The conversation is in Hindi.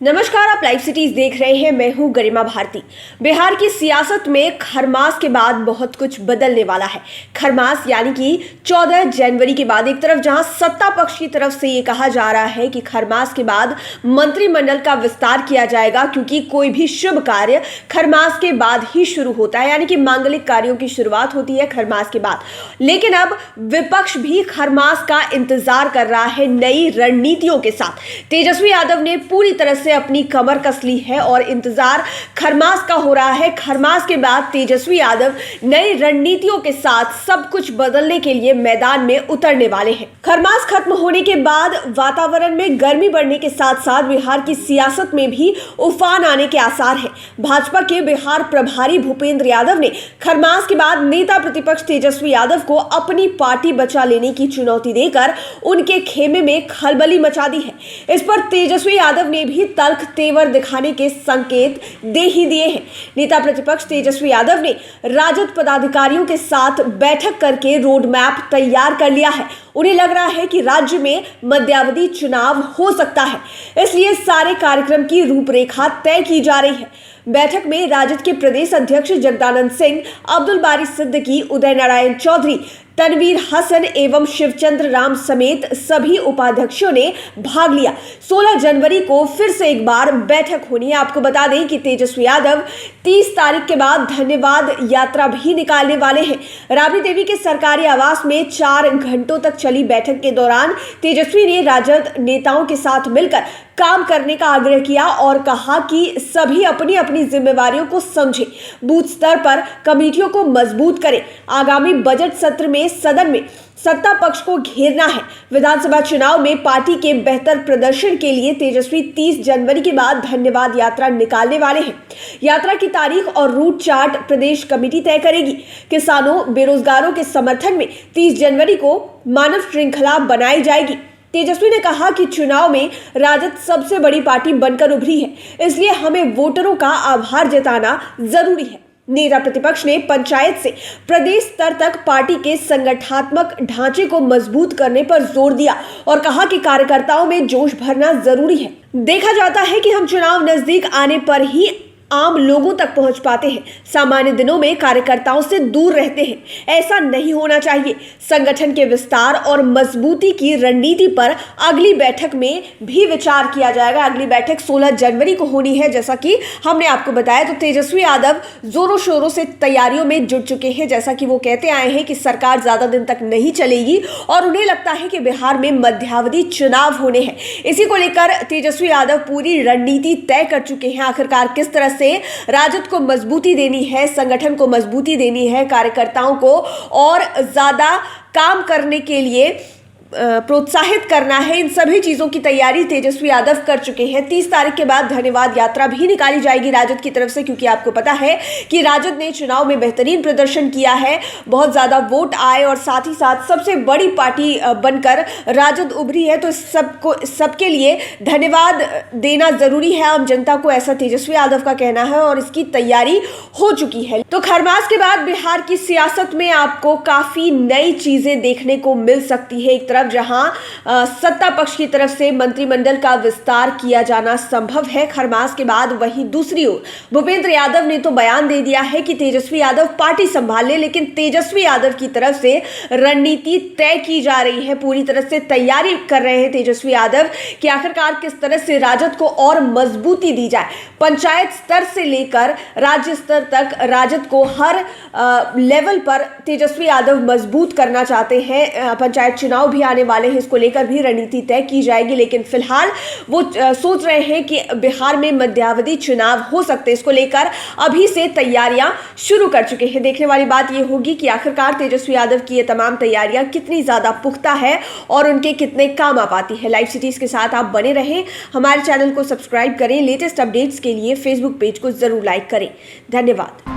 नमस्कार, आप लाइव सिटीज देख रहे हैं। मैं हूं गरिमा भारती। बिहार की सियासत में खरमास के बाद बहुत कुछ बदलने वाला है। खरमास यानी कि 14 जनवरी के बाद एक तरफ जहां सत्ता पक्ष की तरफ से ये कहा जा रहा है कि खरमास के बाद मंत्रिमंडल का विस्तार किया जाएगा, क्योंकि कोई भी शुभ कार्य खरमास के बाद ही शुरू होता है, यानी कि मांगलिक कार्यों की शुरुआत होती है खरमास के बाद। लेकिन अब विपक्ष भी खरमास का इंतजार कर रहा है नई रणनीतियों के साथ। तेजस्वी यादव ने पूरी तरह से अपनी कमर कस ली है और इंतजार खरमास का हो रहा है। खरमास के बाद तेजस्वी यादव नई रणनीतियों के साथ सब कुछ बदलने के लिए मैदान में उतरने वाले हैं। खरमास खत्म होने के बाद वातावरण में गर्मी बढ़ने के साथ साथ बिहार की सियासत में भी उफान आने के आसार हैं। भाजपा के बिहार प्रभारी भूपेंद्र यादव ने खरमास के बाद नेता प्रतिपक्ष तेजस्वी यादव को अपनी पार्टी बचा लेने की चुनौती देकर उनके खेमे में खलबली मचा दी है। इस पर तेजस्वी यादव ने भी तल्ख तेवर दिखाने के संकेत दे ही दिए हैं। नेता प्रतिपक्ष तेजस्वी यादव ने राजद पदाधिकारियों के साथ बैठक करके रोड मैप तैयार कर लिया है। उन्हें लग रहा है कि राज्य में मध्यावधि चुनाव हो सकता है, इसलिए सारे कार्यक्रम की रूपरेखा तय की जा रही है। बैठक में राजद के प्रदेश अध्यक्ष जगदानंद सिंह, अब्दुल बारी सिद्दीकी, उदय नारायण चौधरी, तनवीर हसन एवं शिवचंद्र राम समेत सभी उपाध्यक्षों ने भाग लिया। 16 जनवरी को फिर से एक बार बैठक होनी है। आपको बता दें कि तेजस्वी यादव 30 तारीख के बाद धन्यवाद यात्रा भी निकालने वाले हैं। राबड़ी देवी के सरकारी आवास में 4 घंटों तक चली बैठक के दौरान तेजस्वी ने राजद नेताओं के साथ मिलकर काम करने का आग्रह किया और कहा कि सभी अपनी अपनी जिम्मेवारियों को समझें, बूथ स्तर पर कमेटियों को मजबूत करें। आगामी बजट सत्र में सदन में सत्ता पक्ष को घेरना है। विधानसभा चुनाव में पार्टी के बेहतर प्रदर्शन के लिए तेजस्वी 30 जनवरी के बाद धन्यवाद यात्रा निकालने वाले हैं। यात्रा की तारीख और रूट चार्ट प्रदेश कमेटी तय करेगी। किसानों, बेरोजगारों के समर्थन में 30 जनवरी को मानव श्रृंखला बनाई जाएगी। तेजस्वी ने कहा कि चुनाव में राजद सबसे बड़ी पार्टी बनकर उभरी है, इसलिए हमें वोटरों का आभार जताना जरूरी है। नेता प्रतिपक्ष ने पंचायत से प्रदेश स्तर तक पार्टी के संगठनात्मक ढांचे को मजबूत करने पर जोर दिया और कहा कि कार्यकर्ताओं में जोश भरना जरूरी है। देखा जाता है कि हम चुनाव नजदीक आने पर ही आम लोगों तक पहुंच पाते हैं, सामान्य दिनों में कार्यकर्ताओं से दूर रहते हैं। ऐसा नहीं होना चाहिए। संगठन के विस्तार और मजबूती की रणनीति पर अगली बैठक में भी विचार किया जाएगा। अगली बैठक 16 जनवरी को होनी है, जैसा कि हमने आपको बताया। तो तेजस्वी यादव जोरों शोरों से तैयारियों में जुट चुके हैं। जैसा कि वो कहते आए हैं कि सरकार ज्यादा दिन तक नहीं चलेगी और उन्हें लगता है कि बिहार में मध्यावधि चुनाव होने हैं। इसी को लेकर तेजस्वी यादव पूरी रणनीति तय कर चुके हैं। आखिरकार किस तरह से राजद को मजबूती देनी है, संगठन को मजबूती देनी है, कार्यकर्ताओं को और ज्यादा काम करने के लिए प्रोत्साहित करना है, इन सभी चीजों की तैयारी तेजस्वी यादव कर चुके हैं। 30 तारीख के बाद धन्यवाद यात्रा भी निकाली जाएगी राजद की तरफ से, क्योंकि आपको पता है कि राजद ने चुनाव में बेहतरीन प्रदर्शन किया है, बहुत ज्यादा वोट आए और साथ ही साथ सबसे बड़ी पार्टी बनकर राजद उभरी है। तो सबके लिए धन्यवाद देना जरूरी है आम जनता को, ऐसा तेजस्वी यादव का कहना है और इसकी तैयारी हो चुकी है। तो खरमास के बाद बिहार की सियासत में आपको काफी नई चीजें देखने को मिल सकती है। एक जहां सत्ता पक्ष की तरफ से मंत्रिमंडल का विस्तार किया जाना संभव है खरमास के बाद, वहीं दूसरी ओर भूपेंद्र यादव ने तो बयान दे दिया है कि तेजस्वी यादव पार्टी संभाल ले। लेकिन तेजस्वी यादव की तरफ से रणनीति तय की जा रही है, पूरी तरह से तैयारी कर रहे हैं तेजस्वी यादव कि आखिरकार किस तरह से राजद को और मजबूती दी जाए। पंचायत स्तर से लेकर राज्य स्तर तक राजद को हर लेवल पर तेजस्वी यादव मजबूत करना चाहते हैं। पंचायत चुनाव भी आने वाले हैं, इसको लेकर भी रणनीति तय की जाएगी। लेकिन फिलहाल वो सोच रहे हैं कि बिहार में मध्यावधि चुनाव हो सकते हैं, इसको लेकर अभी से तैयारियां शुरू कर चुके हैं। देखने वाली बात यह होगी कि आखिरकार तेजस्वी यादव की ये तमाम तैयारियां कितनी ज्यादा पुख्ता है और उनके कितने काम आ पाती है। लाइव सिटीज के साथ आप बने रहें, हमारे चैनल को सब्सक्राइब करें, लेटेस्ट अपडेट्स के लिए फेसबुक पेज को जरूर लाइक करें। धन्यवाद।